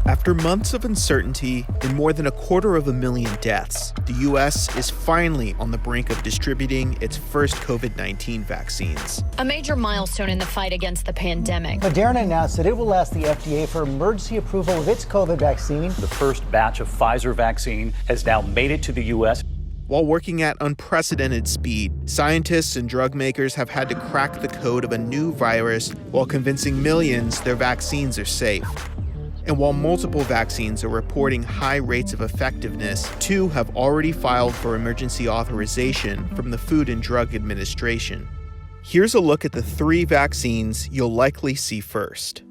After months of uncertainty and more than 250,000 deaths, the U.S. is finally on the brink of distributing its first COVID-19 vaccines. A major milestone in the fight against the pandemic. Moderna announced that it will ask the FDA for emergency approval of its COVID vaccine. The first batch of Pfizer vaccine has now made it to the U.S. While working at unprecedented speed, scientists and drug makers have had to crack the code of a new virus while convincing millions their vaccines are safe. And while multiple vaccines are reporting high rates of effectiveness, 2 have already filed for emergency authorization from the Food and Drug Administration. Here's a look at the 3 vaccines you'll likely see first.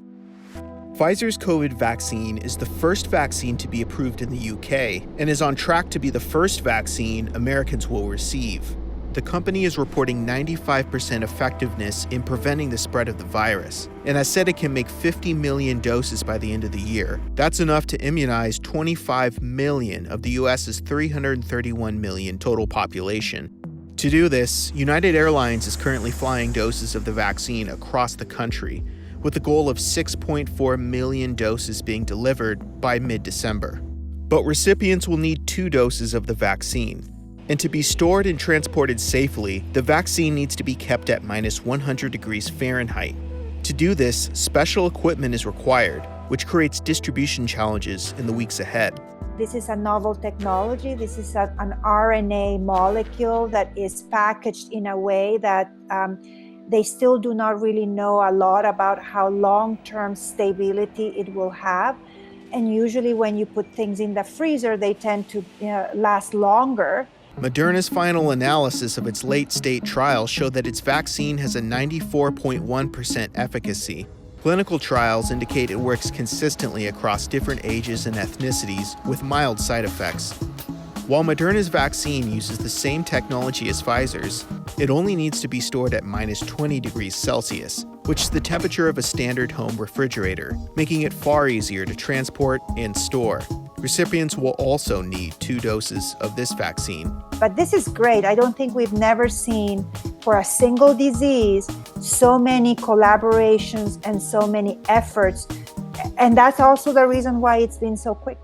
Pfizer's COVID vaccine is the first vaccine to be approved in the UK and is on track to be the first vaccine Americans will receive. The company is reporting 95% effectiveness in preventing the spread of the virus, and has said it can make 50 million doses by the end of the year. That's enough to immunize 25 million of the US's 331 million total population. To do this, United Airlines is currently flying doses of the vaccine across the country, with the goal of 6.4 million doses being delivered by mid-December. But recipients will need 2 doses of the vaccine. And to be stored and transported safely, the vaccine needs to be kept at -100 degrees Fahrenheit. To do this, special equipment is required, which creates distribution challenges in the weeks ahead. This is a novel technology. This is an RNA molecule that is packaged in a way that they still do not really know a lot about how long-term stability it will have. And usually when you put things in the freezer, they tend to last longer. Moderna's final analysis of its late-stage trial showed that its vaccine has a 94.1% efficacy. Clinical trials indicate it works consistently across different ages and ethnicities with mild side effects. While Moderna's vaccine uses the same technology as Pfizer's, it only needs to be stored at -20 degrees Celsius, which is the temperature of a standard home refrigerator, making it far easier to transport and store. Recipients will also need 2 doses of this vaccine. But this is great. I don't think we've never seen, for a single disease, so many collaborations and so many efforts. And that's also the reason why it's been so quick.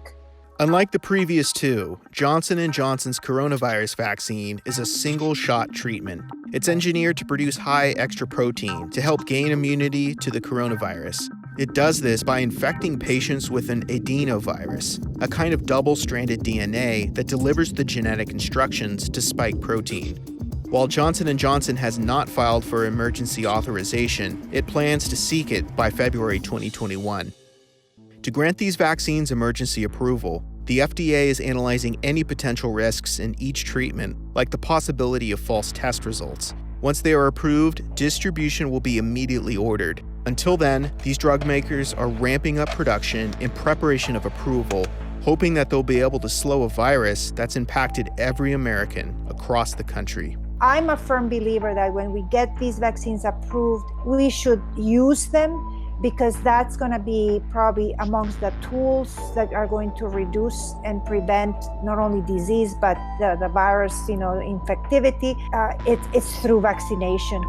Unlike the previous 2, Johnson & Johnson's coronavirus vaccine is a single-shot treatment. It's engineered to produce high extra protein to help gain immunity to the coronavirus. It does this by infecting patients with an adenovirus, a kind of double-stranded DNA that delivers the genetic instructions to spike protein. While Johnson & Johnson has not filed for emergency authorization, it plans to seek it by February 2021. To grant these vaccines emergency approval, the FDA is analyzing any potential risks in each treatment, like the possibility of false test results. Once they are approved, distribution will be immediately ordered. Until then, these drug makers are ramping up production in preparation of approval, hoping that they'll be able to slow a virus that's impacted every American across the country. I'm a firm believer that when we get these vaccines approved, we should use them, because that's going to be probably amongst the tools that are going to reduce and prevent not only disease, but the virus, infectivity. It's through vaccination.